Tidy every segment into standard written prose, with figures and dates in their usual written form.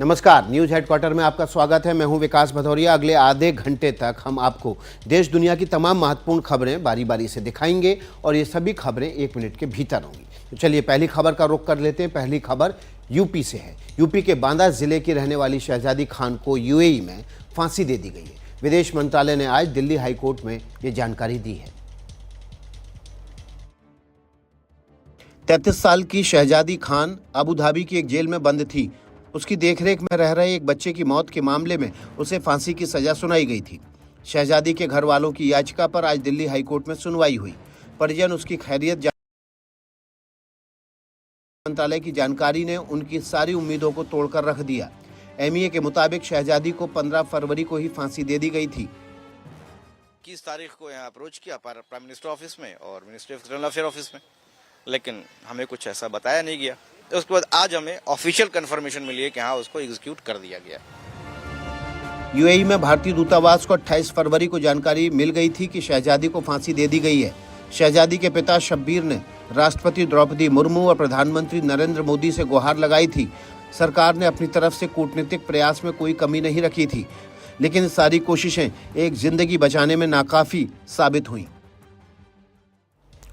नमस्कार, news headquarter में आपका स्वागत है। मैं हूं विकास भदौरिया। अगले आधे घंटे तक हम आपको देश दुनिया की तमाम महत्वपूर्ण खबरें बारी बारी से दिखाएंगे और ये सभी खबरें 1 मिनट के भीतर होंगी। तो चलिए पहली खबर का रुख कर लेते हैं। पहली खबर यूपी से है। यूपी के बांदा जिले की रहने वाली शहजादी खान को यूएई में फांसी दे दी गई है। विदेश मंत्रालय ने आज दिल्ली हाईकोर्ट में ये जानकारी दी है। 33 साल की शहजादी खान अबू धाबी की एक जेल में बंद थी। उसकी देखरेख में रह रहे एक बच्चे की मौत के मामले में उसे फांसी की सजा सुनाई गई थी। शहजादी के घर वालों की याचिका पर आज दिल्ली हाईकोर्ट में सुनवाई हुई। परिजन उसकी खैरियत मंत्रालय की जानकारी ने उनकी सारी उम्मीदों को तोड़कर रख दिया। एमईए के मुताबिक शहजादी को 15 फरवरी को ही फांसी दे दी गई थी। 21 तारीख को यहाँ अप्रोच किया प्राइम मिनिस्टर ऑफिस में और ministry of external affair office में, लेकिन हमें कुछ ऐसा बताया नहीं गया। उसके बाद आज हमें ऑफिशियल कंफर्मेशन मिली है कि हाँ, उसको एग्जीक्यूट कर दिया गया। यूएई में भारतीय दूतावास को 28 फरवरी को जानकारी मिल गई थी कि शहजादी को फांसी दे दी गई है। शहजादी के पिता शब्बीर ने राष्ट्रपति द्रौपदी मुर्मू और प्रधानमंत्री नरेंद्र मोदी से गुहार लगाई थी। सरकार ने अपनी तरफ से कूटनीतिक प्रयास में कोई कमी नहीं रखी थी, लेकिन सारी कोशिशें एक जिंदगी बचाने में नाकाफी साबित हुई।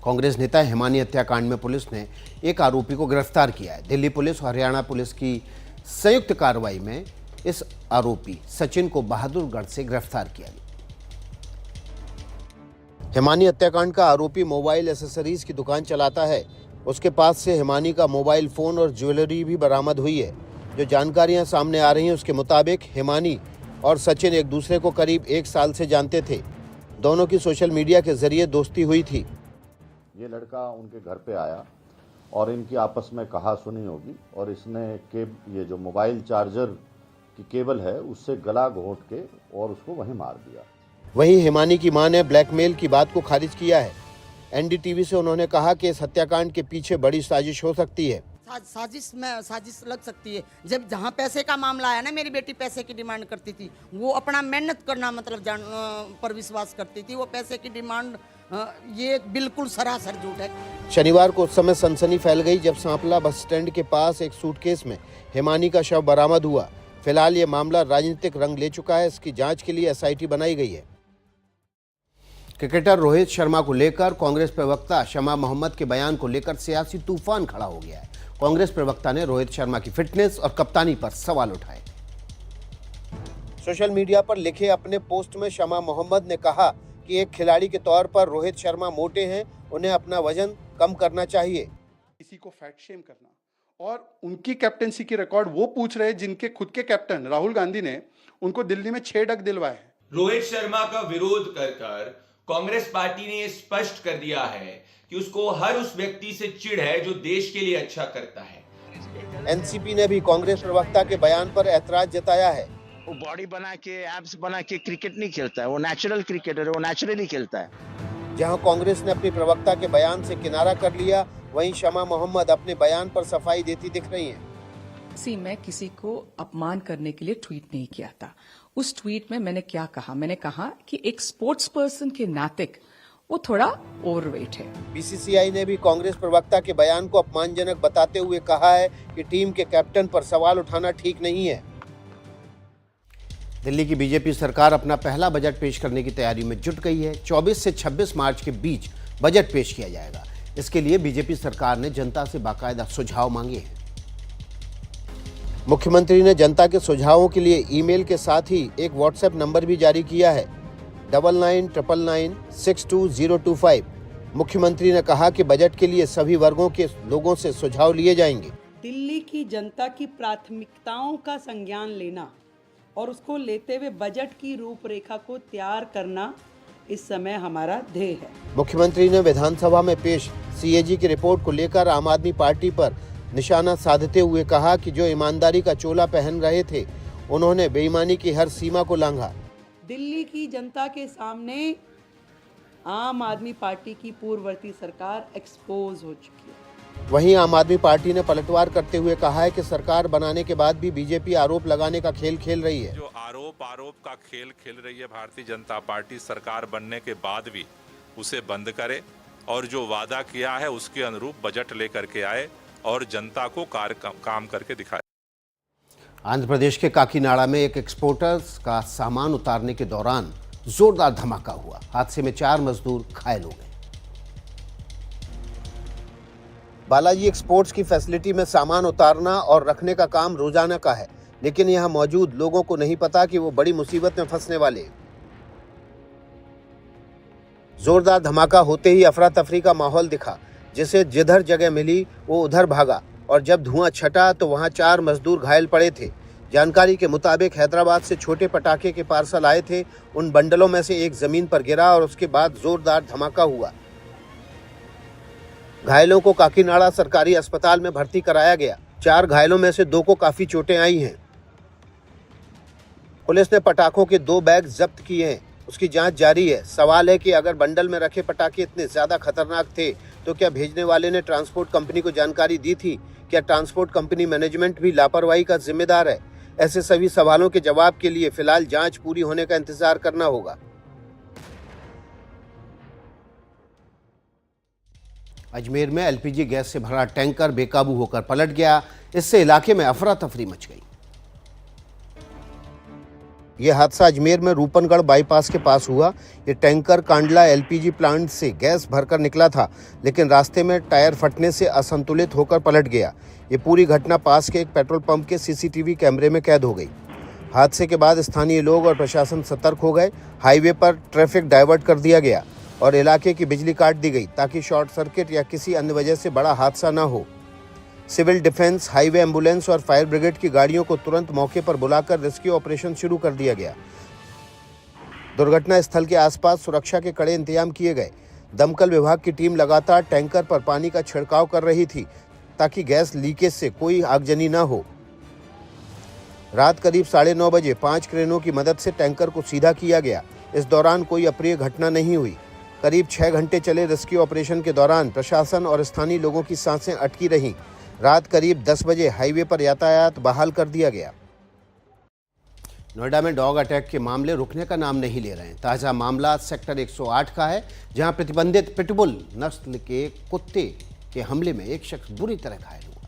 कांग्रेस नेता हिमानी हत्याकांड में पुलिस ने एक आरोपी को गिरफ्तार किया है। दिल्ली पुलिस और हरियाणा पुलिस की संयुक्त कार्रवाई में इस आरोपी सचिन को बहादुरगढ़ से गिरफ्तार किया गया। हिमानी हत्याकांड का आरोपी मोबाइल एसेसरीज की दुकान चलाता है। उसके पास से हिमानी का मोबाइल फोन और ज्वेलरी भी बरामद हुई है। जो जानकारियां सामने आ रही हैं उसके मुताबिक हिमानी और सचिन एक दूसरे को करीब 1 साल से जानते थे। दोनों की सोशल मीडिया के जरिए दोस्ती हुई थी। ये लड़का उनके घर पे आया और इनकी आपस में कहा सुनी होगी और इसने ये जो मोबाइल चार्जर की केबल है उससे गला घोंट के और उसको वहीं मार दिया। वहीं हिमानी की मां ने ब्लैकमेल की बात को खारिज किया है। एनडीटीवी से उन्होंने कहा कि इस हत्याकांड के पीछे बड़ी साजिश हो सकती है। साजिश लग सकती है। जब जहाँ पैसे का मामला आया ना, मेरी बेटी पैसे की डिमांड करती थी। वो अपना मेहनत करना मतलब पर विश्वास करती थी। वो पैसे की डिमांड ये बिल्कुल सरासर झूठ है। शनिवार को उस समय सनसनी फैल गई जब सांपला बस स्टैंड के पास एक सूटकेस में हिमानी का शव बरामद हुआ। फिलहाल ये मामला राजनीतिक रंग ले चुका है। इसकी जांच के लिए एसआईटी बनाई गई है। क्रिकेटर रोहित शर्मा को लेकर कांग्रेस प्रवक्ता शमा मोहम्मद के बयान को लेकर सियासी तूफान खड़ा हो गया है। कांग्रेस प्रवक्ता ने रोहित शर्मा की फिटनेस और कप्तानी पर सवाल उठाए। सोशल मीडिया पर लिखे अपने पोस्ट में शमा मोहम्मद ने कहा कि एक खिलाड़ी के तौर पर रोहित शर्मा मोटे हैं, उन्हें अपना वजन कम करना चाहिए। किसी को फैट शेम करना और उनकी कैप्टनसी की रिकॉर्ड वो पूछ रहे जिनके खुद के कैप्टन राहुल गांधी ने उनको दिल्ली में 6 डक दिलवाए हैं। रोहित शर्मा का विरोध कर कांग्रेस पार्टी ने स्पष्ट कर दिया है कि उसको हर उस व्यक्ति से चिढ़ है जो देश के लिए अच्छा करता है। एनसीपी ने भी कांग्रेस प्रवक्ता के बयान पर ऐतराज जताया है। वो बॉडी बना के एब्स बना के क्रिकेट नहीं खेलता है, वो नेचुरल क्रिकेटर है, वो नेचुरली खेलता है। जहां कांग्रेस ने अपने प्रवक्ता के बयान से किनारा कर लिया, वहीं शमा मोहम्मद अपने बयान पर सफाई देती दिख रही हैं। मैं किसी को अपमान करने के लिए ट्वीट नहीं किया था। उस ट्वीट में मैंने क्या कहा? मैंने कहा कि एक स्पोर्ट्स पर्सन के नाते वो थोड़ा ओवरवेट है। बीसीसीआई ने भी कांग्रेस प्रवक्ता के बयान को अपमानजनक बताते हुए कहा है कि टीम के कैप्टन पर सवाल उठाना ठीक नहीं है। दिल्ली की बीजेपी सरकार अपना पहला बजट पेश करने की तैयारी में जुट गई है। 24 से 26 मार्च के बीच बजट पेश किया जाएगा। इसके लिए बीजेपी सरकार ने जनता से बाकायदा सुझाव मांगे हैं। मुख्यमंत्री ने जनता के सुझावों के लिए ईमेल के साथ ही एक व्हाट्सएप नंबर भी जारी किया है, 9999962025। मुख्यमंत्री ने कहा कि बजट के लिए सभी वर्गों के लोगों से सुझाव लिए जाएंगे। दिल्ली की जनता की प्राथमिकताओं का संज्ञान लेना और उसको लेते हुए बजट की रूपरेखा को तैयार करना इस समय हमारा ध्येय है। मुख्यमंत्री ने विधानसभा में पेश सीएजी की रिपोर्ट को लेकर आम आदमी पार्टी पर निशाना साधते हुए कहा कि जो ईमानदारी का चोला पहन रहे थे, उन्होंने बेईमानी की हर सीमा को लांघा। दिल्ली की जनता के सामने आम आदमी पार्टी की पूर्ववर्ती सरकार एक्सपोज हो चुकी है। वहीं आम आदमी पार्टी ने पलटवार करते हुए कहा है कि सरकार बनाने के बाद भी बीजेपी आरोप लगाने का खेल खेल रही है। जो आरोप का खेल खेल रही है भारतीय जनता पार्टी, सरकार बनने के बाद भी उसे बंद करे और जो वादा किया है उसके अनुरूप बजट लेकर के आए और जनता को काम करके दिखाए। आंध्र प्रदेश के काकीनाडा में एक एक्सपोर्टर्स का सामान उतारने के दौरान जोरदार धमाका हुआ। हादसे में 4 मजदूर घायल हो गए। बालाजी एक्सपोर्ट्स की फैसिलिटी में सामान उतारना और रखने का काम रोजाना का है, लेकिन यहां मौजूद लोगों को नहीं पता कि वो बड़ी मुसीबत में फंसने वाले। जोरदार धमाका होते ही अफरा तफरी का माहौल दिखा, जिसे जिधर जगह मिली वो उधर भागा और जब धुआं छटा तो वहां 4 मजदूर घायल पड़े थे। जानकारी के मुताबिक हैदराबाद से छोटे पटाखे के पार्सल आए थे। उन बंडलों में से एक जमीन पर गिरा और उसके बाद जोरदार धमाका हुआ। घायलों को काकीनाडा सरकारी अस्पताल में भर्ती कराया गया। 4 घायलों में से 2 को काफी चोटें आई हैं। पुलिस ने पटाखों के 2 बैग जब्त किए हैं। उसकी जांच जारी है। सवाल है कि अगर बंडल में रखे पटाखे इतने ज्यादा खतरनाक थे तो क्या भेजने वाले ने ट्रांसपोर्ट कंपनी को जानकारी दी थी? क्या ट्रांसपोर्ट कंपनी मैनेजमेंट भी लापरवाही का जिम्मेदार है? ऐसे सभी सवालों के जवाब के लिए फिलहाल जांच पूरी होने का इंतजार करना होगा। अजमेर में एलपीजी गैस से भरा टैंकर बेकाबू होकर पलट गया। इससे इलाके में अफरा तफरी मच गई। यह हादसा अजमेर में रूपनगढ़ बाईपास के पास हुआ। ये टैंकर कांडला एलपीजी प्लांट से गैस भरकर निकला था, लेकिन रास्ते में टायर फटने से असंतुलित होकर पलट गया। ये पूरी घटना पास के एक पेट्रोल पंप के सीसीटीवी कैमरे में कैद हो गई। हादसे के बाद स्थानीय लोग और प्रशासन सतर्क हो गए। हाईवे पर ट्रैफिक डाइवर्ट कर दिया गया और इलाके की बिजली काट दी गई ताकि शॉर्ट सर्किट या किसी अन्य वजह से बड़ा हादसा न हो। सिविल डिफेंस, हाईवे एम्बुलेंस और फायर ब्रिगेड की गाड़ियों को तुरंत मौके पर बुलाकर रेस्क्यू ऑपरेशन शुरू कर दिया गया। दुर्घटना स्थल के आसपास सुरक्षा के कड़े इंतजाम किए गए। दमकल विभाग की टीम लगातार टैंकर पर पानी का छिड़काव कर रही थी ताकि गैस लीकेज से कोई आगजनी न हो। रात करीब 9:30 बजे 5 क्रेनों की मदद से टैंकर को सीधा किया गया। इस दौरान कोई अप्रिय घटना नहीं हुई। करीब 6 घंटे चले रेस्क्यू ऑपरेशन के दौरान प्रशासन और स्थानीय लोगों की सांसें अटकी रहीं। रात करीब 10 बजे हाईवे पर यातायात बहाल कर दिया गया। नोएडा में डॉग अटैक के मामले रुकने का नाम नहीं ले रहे हैं। ताज़ा मामला सेक्टर 108 का है, जहां प्रतिबंधित पिटबुल नस्ल के कुत्ते के हमले में एक शख्स बुरी तरह घायल हुआ।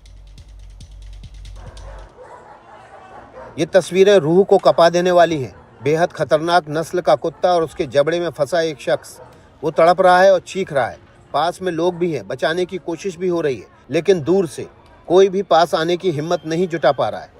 ये तस्वीरें रूह को कपा देने वाली हैं। बेहद खतरनाक नस्ल का कुत्ता और उसके जबड़े में फंसा एक शख्स। वो तड़प रहा है और चीख रहा है। पास में लोग भी हैं, बचाने की कोशिश भी हो रही है, लेकिन दूर से कोई भी पास आने की हिम्मत नहीं जुटा पा रहा है।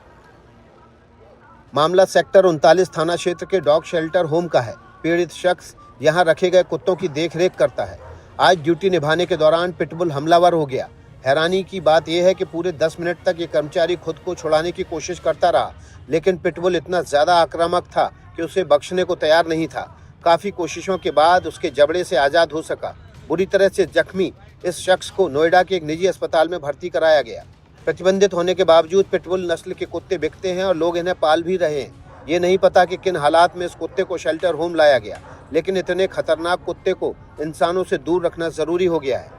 मामला सेक्टर 39 थाना क्षेत्र के डॉग शेल्टर होम का है। पीड़ित शख्स यहां रखे गए कुत्तों की देखरेख करता है। आज ड्यूटी निभाने के दौरान पिटबुल हमलावर हो गया। हैरानी की बात यह है कि पूरे 10 मिनट तक ये कर्मचारी खुद को छुड़ाने की कोशिश करता रहा, लेकिन पिटबुल इतना ज्यादा आक्रामक था कि उसे बख्शने को तैयार नहीं था। काफी कोशिशों के बाद उसके जबड़े से आजाद हो सका। बुरी तरह से जख्मी इस शख्स को नोएडा के एक निजी अस्पताल में भर्ती कराया गया। प्रतिबंधित होने के बावजूद पिटबुल नस्ल के कुत्ते बिकते हैं और लोग इन्हें पाल भी रहे हैं। ये नहीं पता कि किन हालात में इस कुत्ते को शेल्टर होम लाया गया, लेकिन इतने खतरनाक कुत्ते को इंसानों से दूर रखना जरूरी हो गया है।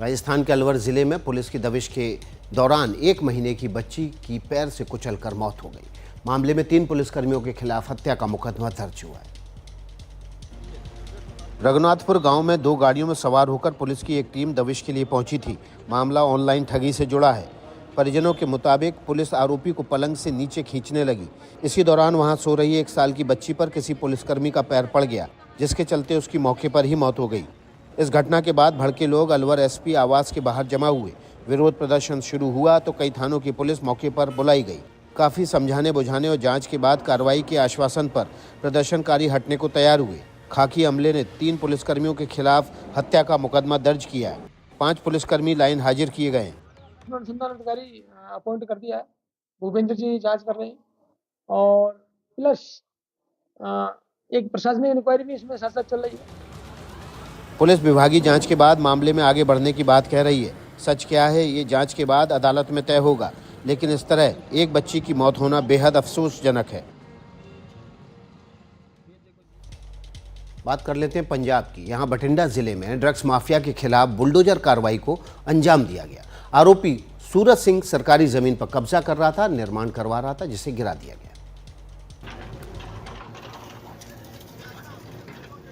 राजस्थान के अलवर जिले में पुलिस की दबिश के दौरान 1 महीने की बच्ची की पैर से कुचलकर मौत हो गई। मामले में 3 पुलिसकर्मियों के खिलाफ हत्या का मुकदमा दर्ज हुआ है। रघुनाथपुर गांव में 2 गाड़ियों में सवार होकर पुलिस की एक टीम दबिश के लिए पहुंची थी। मामला ऑनलाइन ठगी से जुड़ा है। परिजनों के मुताबिक पुलिस आरोपी को पलंग से नीचे खींचने लगी। इसी दौरान वहां सो रही 1 साल की बच्ची पर किसी पुलिसकर्मी का पैर पड़ गया, जिसके चलते उसकी मौके पर ही मौत हो गई। इस घटना के बाद भड़के लोग अलवर एसपी आवास के बाहर जमा हुए। विरोध प्रदर्शन शुरू हुआ तो कई थानों की पुलिस मौके पर बुलाई गई। काफ़ी समझाने बुझाने और जांच के बाद कार्रवाई के आश्वासन पर प्रदर्शनकारी हटने को तैयार हुए। खाकी अमले ने 3 पुलिसकर्मियों के खिलाफ हत्या का मुकदमा दर्ज किया है। 5 पुलिसकर्मी लाइन हाजिर किए गए हैं। अनुसंधान अधिकारी अपॉइंट कर दिया है। भूपेंद्र जी जांच कर रहे हैं और प्लस एक प्रशासनिक इंक्वायरी भी इसमें साथ साथ चल रही है। पुलिस विभागीय जांच के बाद मामले में आगे बढ़ने की बात कह रही है। सच क्या है ये जांच के बाद अदालत में तय होगा, लेकिन इस तरह एक बच्ची की मौत होना बेहद अफसोसजनक है। बात कर लेते हैं पंजाब की। यहाँ बठिंडा जिले में ड्रग्स माफिया के खिलाफ बुलडोजर कार्रवाई को अंजाम दिया गया। आरोपी सूरज सिंह सरकारी जमीन पर कब्जा कर रहा था, निर्माण करवा रहा था, जिसे गिरा दिया गया।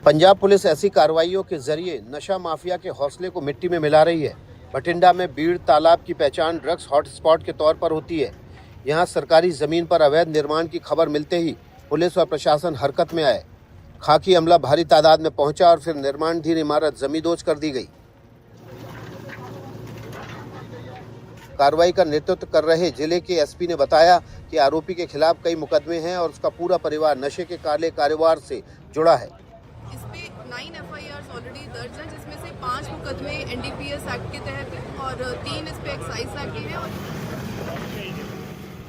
पंजाब पुलिस ऐसी कार्रवाइयों के जरिए नशा माफिया के हौसले को मिट्टी में मिला रही है। बठिंडा में बीड़ तालाब की पहचान ड्रग्स हॉटस्पॉट के तौर पर होती है। यहाँ सरकारी जमीन पर अवैध निर्माण की खबर मिलते ही पुलिस और प्रशासन हरकत में आए। खाकी अमला भारी तादाद में पहुंचा और फिर निर्माणाधीन इमारत जमींदोज कर दी गई। कार्रवाई का नेतृत्व कर रहे जिले के एसपी ने बताया कि आरोपी के खिलाफ कई मुकदमे हैं और उसका पूरा परिवार नशे के काले कारोबार से जुड़ा है। इस पे 9 FIRs ऑलरेडी दर्ज हैं, जिसमें से 5 मुकदमे NDPS एक्ट के तहत हैं और 3 इस पे एक्साइज एक्ट के हैं।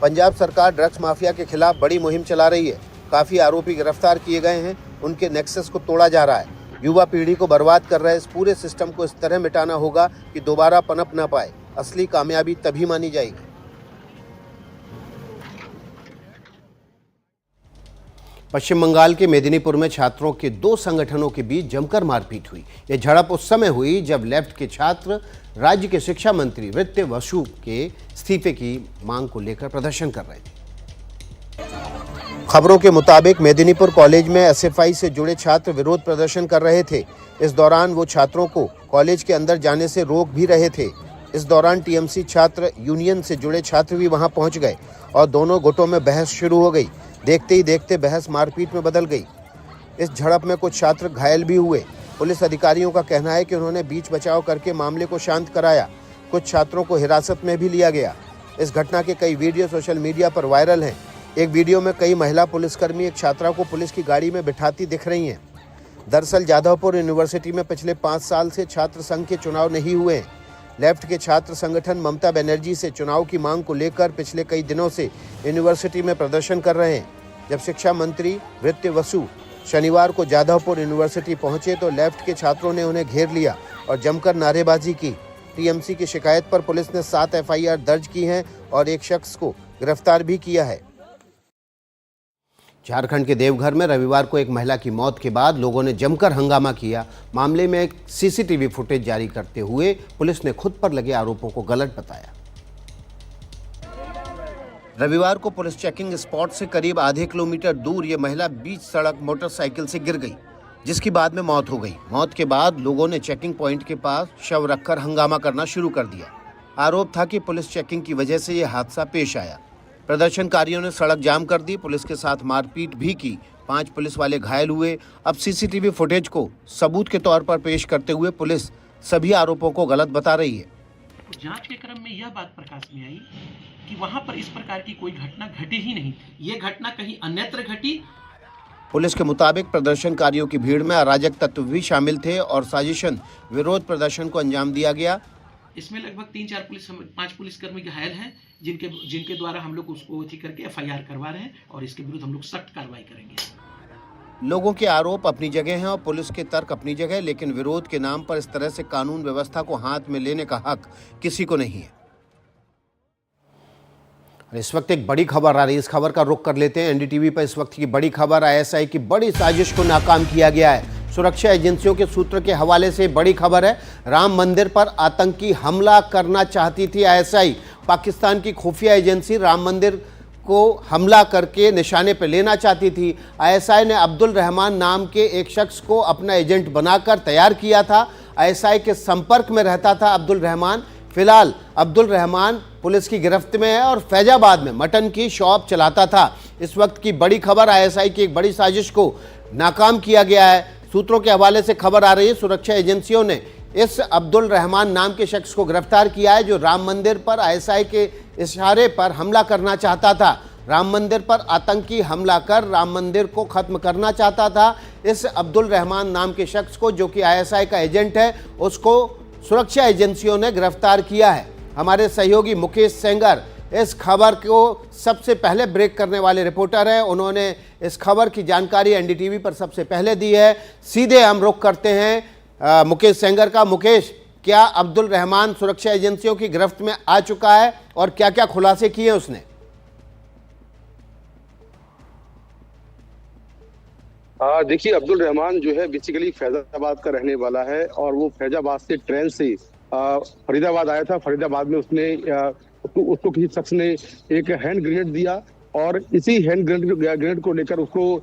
पंजाब सरकार ड्रग्स माफिया के खिलाफ बड़ी मुहिम चला रही है। काफी आरोपी गिरफ्तार किए गए हैं। उनके नेक्सस को तोड़ा जा रहा है। युवा पीढ़ी को बर्बाद कर रहे इस पूरे सिस्टम को इस तरह मिटाना होगा कि दोबारा पनप न पाए। असली कामयाबी तभी मानी जाएगी। पश्चिम बंगाल के मेदिनीपुर में छात्रों के 2 संगठनों के बीच जमकर मारपीट हुई। यह झड़प उस समय हुई जब लेफ्ट के छात्र राज्य के शिक्षा मंत्री वित्त वसु के इस्तीफे की मांग को लेकर प्रदर्शन कर रहे थे। खबरों के मुताबिक मेदिनीपुर कॉलेज में एसएफआई से जुड़े छात्र विरोध प्रदर्शन कर रहे थे। इस दौरान वो छात्रों को कॉलेज के अंदर जाने से रोक भी रहे थे। इस दौरान टीएमसी छात्र यूनियन से जुड़े छात्र भी वहां पहुंच गए और दोनों गुटों में बहस शुरू हो गई। देखते ही देखते बहस मारपीट में बदल गई। इस झड़प में कुछ छात्र घायल भी हुए। पुलिस अधिकारियों का कहना है कि उन्होंने बीच बचाव करके मामले को शांत कराया। कुछ छात्रों को हिरासत में भी लिया गया। इस घटना के कई वीडियो सोशल मीडिया पर वायरल हैं। एक वीडियो में कई महिला पुलिसकर्मी एक छात्रा को पुलिस की गाड़ी में बिठाती दिख रही हैं। दरअसल जादवपुर यूनिवर्सिटी में पिछले 5 साल से छात्र संघ के चुनाव नहीं हुए हैं। लेफ्ट के छात्र संगठन ममता बनर्जी से चुनाव की मांग को लेकर पिछले कई दिनों से यूनिवर्सिटी में प्रदर्शन कर रहे हैं। जब शिक्षा मंत्री वित्त वसु शनिवार को जादवपुर यूनिवर्सिटी पहुंचे तो लेफ्ट के छात्रों ने उन्हें घेर लिया और जमकर नारेबाजी की। टीएमसी की शिकायत पर पुलिस ने 7 FIR दर्ज की हैं और एक शख्स को गिरफ्तार भी किया है। झारखंड के देवघर में रविवार को एक महिला की मौत के बाद लोगों ने जमकर हंगामा किया। मामले में एक सीसीटीवी फुटेज जारी करते हुए पुलिस ने खुद पर लगे आरोपों को गलत बताया। रविवार को पुलिस चेकिंग स्पॉट से करीब आधे किलोमीटर दूर ये महिला बीच सड़क मोटरसाइकिल से गिर गई, जिसकी बाद में मौत हो गई। मौत के बाद लोगों ने चेकिंग पॉइंट के पास शव रखकर हंगामा करना शुरू कर दिया। आरोप था कि पुलिस चेकिंग की वजह से यह हादसा पेश आया। प्रदर्शनकारियों ने सड़क जाम कर दी, पुलिस के साथ मारपीट भी की। 5 पुलिस वाले घायल हुए। अब सीसीटीवी फुटेज को सबूत के तौर पर पेश करते हुए पुलिस सभी आरोपों को गलत बता रही है। जांच के क्रम में यह बात प्रकाश में आई कि वहां पर इस प्रकार की कोई घटना घटी ही नहीं। ये घटना कहीं अन्यत्र घटी। पुलिस के मुताबिक प्रदर्शनकारियों की भीड़ में अराजक तत्व भी शामिल थे और साजिशन विरोध प्रदर्शन को अंजाम दिया गया। इसमें लगभग 5 पुलिसकर्मी घायल हैं, जिनके द्वारा हम लोग उसको करके FIR करवा रहे हैं और इसके विरुद्ध हम लोग सख्त कार्रवाई करेंगे। लोगों के आरोप अपनी जगह हैं और पुलिस के तर्क अपनी जगह, लेकिन विरोध के नाम पर इस तरह से कानून व्यवस्था को हाथ में लेने का हक किसी को नहीं है। इस वक्त एक बड़ी खबर आ रही है, इस खबर का रुख कर लेते हैं। एनडीटीवी पर इस वक्त की बड़ी खबर, ISI की बड़ी साजिश को नाकाम किया गया है। सुरक्षा एजेंसियों के सूत्र के हवाले से बड़ी खबर है। राम मंदिर पर आतंकी हमला करना चाहती थी ISI। पाकिस्तान की खुफिया एजेंसी राम मंदिर को हमला करके निशाने पर लेना चाहती थी। ISI ने अब्दुल रहमान नाम के एक शख्स को अपना एजेंट बनाकर तैयार किया था। ISI के संपर्क में रहता था अब्दुल रहमान। फिलहाल अब्दुल रहमान पुलिस की गिरफ्त में है और फैजाबाद में मटन की शॉप चलाता था। इस वक्त की बड़ी खबर, ISI की एक बड़ी साजिश को नाकाम किया गया है। सूत्रों के हवाले से खबर आ रही है, सुरक्षा एजेंसियों ने इस अब्दुल रहमान नाम के शख्स को गिरफ्तार किया है, जो राम मंदिर पर ISI के इशारे पर हमला करना चाहता था। राम मंदिर पर आतंकी हमला कर राम मंदिर को खत्म करना चाहता था। इस अब्दुल रहमान नाम के शख्स को, जो कि ISI का एजेंट है, उसको सुरक्षा एजेंसियों ने गिरफ्तार किया है। हमारे सहयोगी मुकेश सेंगर इस खबर को सबसे पहले ब्रेक करने वाले रिपोर्टर हैं। उन्होंने इस खबर की जानकारी एनडीटीवी पर सबसे पहले दी है। सीधे हम रुख करते हैं मुकेश सेंगर का। मुकेश, क्या अब्दुल रहमान सुरक्षा एजेंसियों की गिरफ्त में आ चुका है और क्या क्या खुलासे किए उसने? देखिए, अब्दुल रहमान जो है बेसिकली फैजाबाद का रहने वाला है और वो फैजाबाद से ट्रेन से फरीदाबाद आया था। फरीदाबाद में उसको किसी शख्स ने एक हैंड ग्रेनेड दिया और इसी हैंड ग्रेनेड को लेकर उसको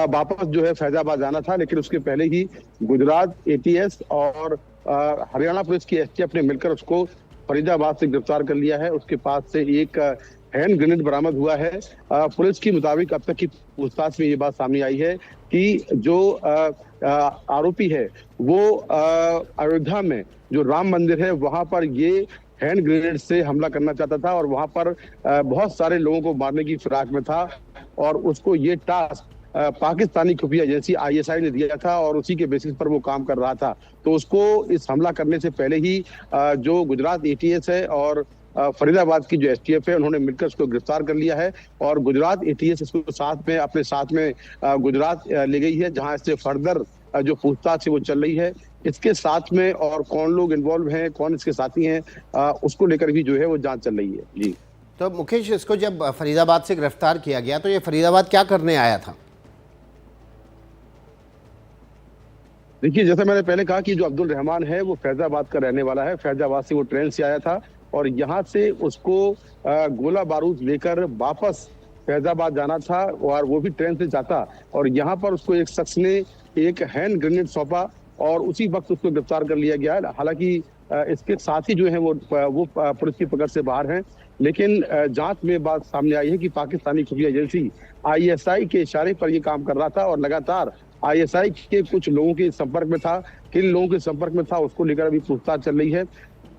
वापस जो है फैजाबाद जाना था, लेकिन उसके पहले ही गुजरात ATS और हरियाणा पुलिस की एसटीएफ ने मिलकर उसको फरीदाबाद से गिरफ्तार कर लिया है। उसके पास से एक हैंड ग्रेनेड बरामद हुआ है। पुलिस के मुताबिक अब तक की पूछताछ में ये बात सामने आई है कि जो आरोपी है वो अयोध्या में जो राम मंदिर है वहां पर ये हैंड ग्रेनेड से हमला करना चाहता था और वहां पर बहुत सारे लोगों को मारने की फिराक में था और उसको ये टास्क पाकिस्तानी खुफिया एजेंसी आईएसआई ने दिया था और उसी के बेसिस पर वो काम कर रहा था। तो उसको इस हमला करने से पहले ही जो गुजरात एटीएस है और फरीदाबाद की जो एसटीएफ है उन्होंने मिलकर उसको गिरफ्तार कर लिया है और गुजरात एटीएस इसको अपने साथ में गुजरात ले गई है, जहां इससे फर्दर जो पूछताछ है वो चल रही है। इसके साथ में और कौन लोग इन्वॉल्व हैं, कौन इसके साथी हैं, उसको लेकर भी जो है वो जांच चल रही है। जी तो मुकेश, इसको जब फरीदाबाद से गिरफ्तार किया गया तो ये फरीदाबाद क्या करने आया था? देखिए, जैसा मैंने पहले कहा कि जो अब्दुल रहमान है वो फैजाबाद का रहने वाला है। फैजाबाद से वो ट्रेन से आया था और यहाँ से उसको गोला बारूद लेकर वापस फैजाबाद जाना था और वो भी ट्रेन से जाता और यहाँ पर उसको एक शख्स ने एक हैंड ग्रेनेड सौंपा और उसी वक्त उसको गिरफ्तार कर लिया गया। हालांकि इसके साथी जो हैं वो पुलिस की पकड़ से बाहर हैं, लेकिन जांच में बात सामने आई है कि पाकिस्तानी खुफिया एजेंसी आईएसआई के इशारे पर ये काम कर रहा था और लगातार आईएसआई के कुछ लोगों के संपर्क में था। किन लोगों के संपर्क में था उसको लेकर अभी पूछताछ चल रही है।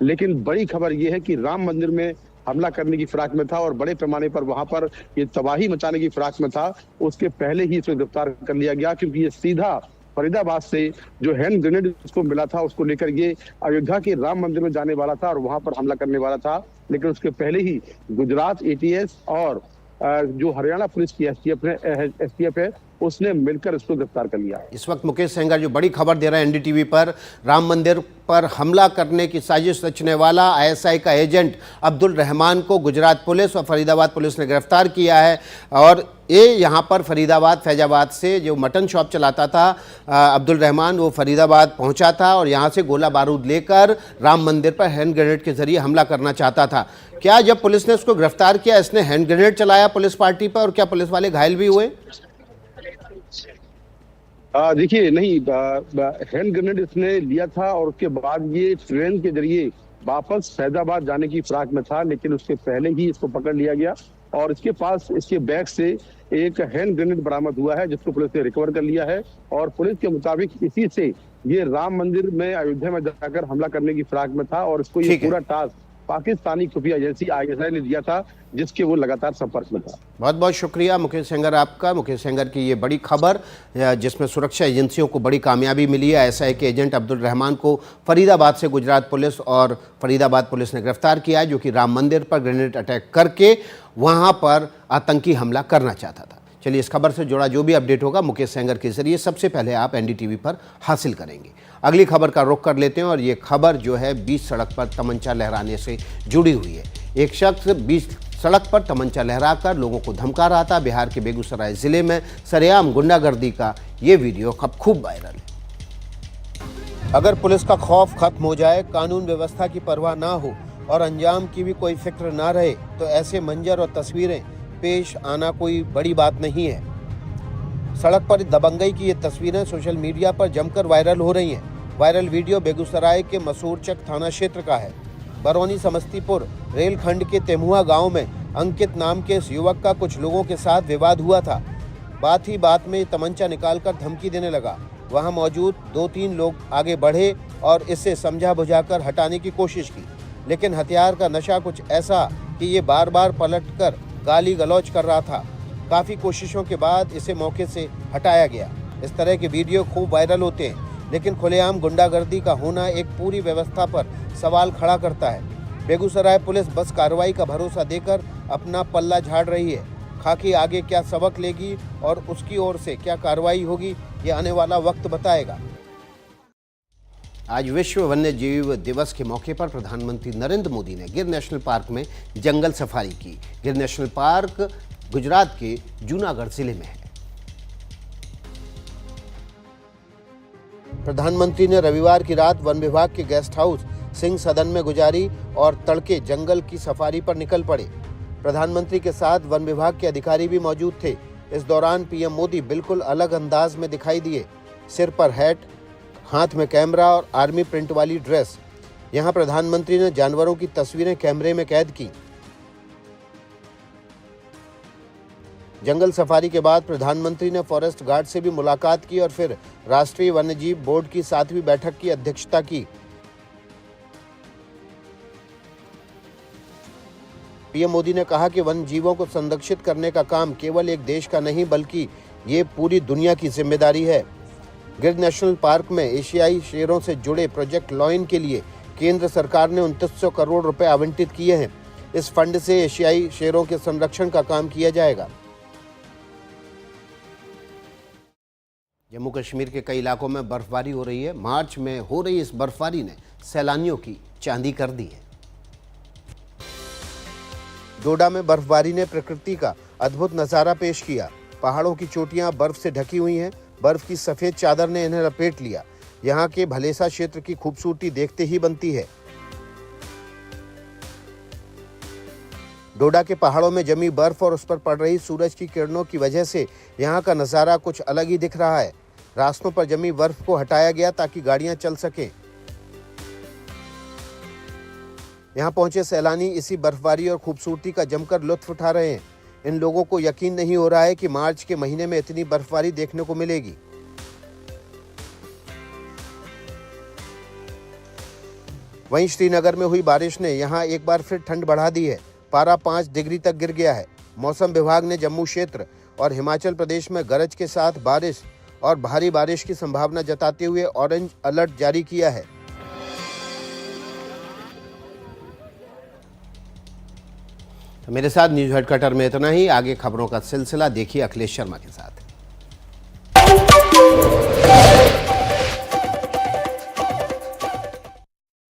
लेकिन बड़ी खबर यह है कि राम मंदिर में हमला करने की फिराक में था और बड़े पैमाने पर वहां पर ये तबाही मचाने की फिराक में था। उसके पहले ही इसको गिरफ्तार कर लिया गया, क्योंकि ये सीधा फरीदाबाद से जो हैंड ग्रेनेड उसको मिला था उसको लेकर ये अयोध्या के राम मंदिर में जाने वाला था और वहां पर हमला करने वाला था। लेकिन उसके पहले ही गुजरात एटीएस और जो हरियाणा पुलिस की एसटीएफ है उसने मिलकर इसको गिरफ्तार कर लिया। इस वक्त मुकेश सेंगर जो बड़ी खबर दे रहे हैं एनडीटीवी पर, राम मंदिर पर हमला करने की साजिश रचने वाला आईएसआई का एजेंट अब्दुल रहमान को गुजरात पुलिस और फरीदाबाद पुलिस ने गिरफ्तार किया है। और ये यहाँ पर फरीदाबाद फैजाबाद से जो मटन शॉप चलाता था अब्दुल रहमान, वो फरीदाबाद पहुँचा था और यहाँ से गोला बारूद लेकर राम मंदिर पर हैंड ग्रेनेड के जरिए हमला करना चाहता था। क्या जब पुलिस ने उसको गिरफ्तार किया इसने हैंड ग्रेनेड चलाया पुलिस पार्टी पर और क्या पुलिस वाले घायल भी हुए? देखिए, नहीं, हैंड ग्रेनेड इसने लिया था और उसके बाद ये ट्रेन के जरिए वापस फैजाबाद जाने की फिराक में था, लेकिन उसके पहले ही इसको पकड़ लिया गया और इसके पास इसके बैग से एक हैंड ग्रेनेड बरामद हुआ है जिसको पुलिस ने रिकवर कर लिया है। और पुलिस के मुताबिक इसी से ये राम मंदिर में अयोध्या में जाकर हमला करने की फिराक में था और इसको ये पूरा टास्क पाकिस्तानी खुफिया एजेंसी आईएसआई ने दिया था, जिसके वो लगातार संपर्क में था। बहुत बहुत शुक्रिया मुकेश सेंगर आपका। मुकेश सेंगर की ये बड़ी खबर जिसमें सुरक्षा एजेंसियों को बड़ी कामयाबी मिली है। आईएसआई के एजेंट अब्दुल रहमान को फरीदाबाद से गुजरात पुलिस और फरीदाबाद पुलिस ने गिरफ्तार किया है, जो कि राम मंदिर पर ग्रेनेड अटैक करके वहाँ पर आतंकी हमला करना चाहता था। चलिए, इस खबर से जुड़ा जो भी अपडेट होगा मुकेश सेंगर के जरिए सबसे पहले आप एनडीटीवी पर हासिल करेंगे। अगली खबर का रुख कर लेते हैं और ये खबर जो है बीच सड़क पर तमंचा लहराने से जुड़ी हुई है। एक शख्स बीच सड़क पर तमंचा लहराकर लोगों को धमका रहा था। बिहार के बेगूसराय जिले में सरेआम गुंडागर्दी का ये वीडियो खूब वायरल है। अगर पुलिस का खौफ खत्म हो जाए, कानून व्यवस्था की परवाह ना हो और अंजाम की भी कोई फिक्र ना रहे, तो ऐसे मंजर और तस्वीरें पेश आना कोई बड़ी बात नहीं है। सड़क पर दबंगई की ये तस्वीरें सोशल मीडिया पर जमकर वायरल हो रही हैं। वायरल वीडियो बेगूसराय के मसूरचक थाना क्षेत्र का है। बरौनी समस्तीपुर रेलखंड के तेमुआ गांव में अंकित नाम के इस युवक का कुछ लोगों के साथ विवाद हुआ था। बात ही बात में तमंचा निकालकर धमकी देने लगा। वहां मौजूद 2-3 लोग आगे बढ़े और इसे समझा बुझाकर हटाने की कोशिश की, लेकिन हथियार का नशा कुछ ऐसा कि ये बार बार पलटकर गाली गलौज कर रहा था। काफ़ी कोशिशों के बाद इसे मौके से हटाया गया। इस तरह के वीडियो खूब वायरल होते हैं, लेकिन खुलेआम गुंडागर्दी का होना एक पूरी व्यवस्था पर सवाल खड़ा करता है। बेगूसराय पुलिस बस कार्रवाई का भरोसा देकर अपना पल्ला झाड़ रही है। खाकी आगे क्या सबक लेगी और उसकी ओर से क्या कार्रवाई होगी, ये आने वाला वक्त बताएगा। आज विश्व वन्य जीव दिवस के मौके पर प्रधानमंत्री नरेंद्र मोदी ने गिर नेशनल पार्क में जंगल सफारी की। गिर नेशनल पार्क गुजरात के जूनागढ़ जिले में है। प्रधानमंत्री ने रविवार की रात वन विभाग के गेस्ट हाउस सिंह सदन में गुजारी और तड़के जंगल की सफारी पर निकल पड़े। प्रधानमंत्री के साथ वन विभाग के अधिकारी भी मौजूद थे। इस दौरान पीएम मोदी बिल्कुल अलग अंदाज में दिखाई दिए। सिर पर हैट, हाथ में कैमरा और आर्मी प्रिंट वाली ड्रेस। यहां प्रधानमंत्री ने जानवरों की तस्वीरें कैमरे में कैद की। जंगल सफारी के बाद प्रधानमंत्री ने फॉरेस्ट गार्ड से भी मुलाकात की और फिर राष्ट्रीय वन्यजीव बोर्ड की 7वीं बैठक की अध्यक्षता की। पीएम मोदी ने कहा कि वन जीवों को संरक्षित करने का काम केवल एक देश का नहीं बल्कि ये पूरी दुनिया की जिम्मेदारी है। गिर नेशनल पार्क में एशियाई शेरों से जुड़े प्रोजेक्ट लॉयन के लिए केंद्र सरकार ने 2900 करोड़ रुपए आवंटित किए हैं। इस फंड से एशियाई शेरों के संरक्षण का काम किया जाएगा। जम्मू कश्मीर के कई इलाकों में बर्फबारी हो रही है। मार्च में हो रही इस बर्फबारी ने सैलानियों की चांदी कर दी है। डोडा में बर्फबारी ने प्रकृति का अद्भुत नजारा पेश किया। पहाड़ों की चोटियां बर्फ से ढकी हुई हैं। बर्फ की सफेद चादर ने इन्हें लपेट लिया। यहाँ के भलेसा क्षेत्र की खूबसूरती देखते ही बनती है। डोडा के पहाड़ों में जमी बर्फ और उस पर पड़ रही सूरज की किरणों की वजह से यहाँ का नजारा कुछ अलग ही दिख रहा है। रास्तों पर जमी बर्फ को हटाया गया ताकि गाड़ियां चल सकें। यहाँ पहुंचे सैलानी इसी बर्फबारी और खूबसूरती का जमकर लुत्फ उठा रहे हैं। इन लोगों को यकीन नहीं हो रहा है कि मार्च के महीने में इतनी बर्फबारी देखने को मिलेगी। वहीं श्रीनगर में हुई बारिश ने यहाँ एक बार फिर ठंड बढ़ा दी है। पारा 5 डिग्री तक गिर गया है। मौसम विभाग ने जम्मू क्षेत्र और हिमाचल प्रदेश में गरज के साथ बारिश और भारी बारिश की संभावना जताते हुए ऑरेंज अलर्ट जारी किया है। तो मेरे साथ न्यूज हेडक्वार्टर में इतना ही। आगे खबरों का सिलसिला देखिए अखिलेश शर्मा के साथ।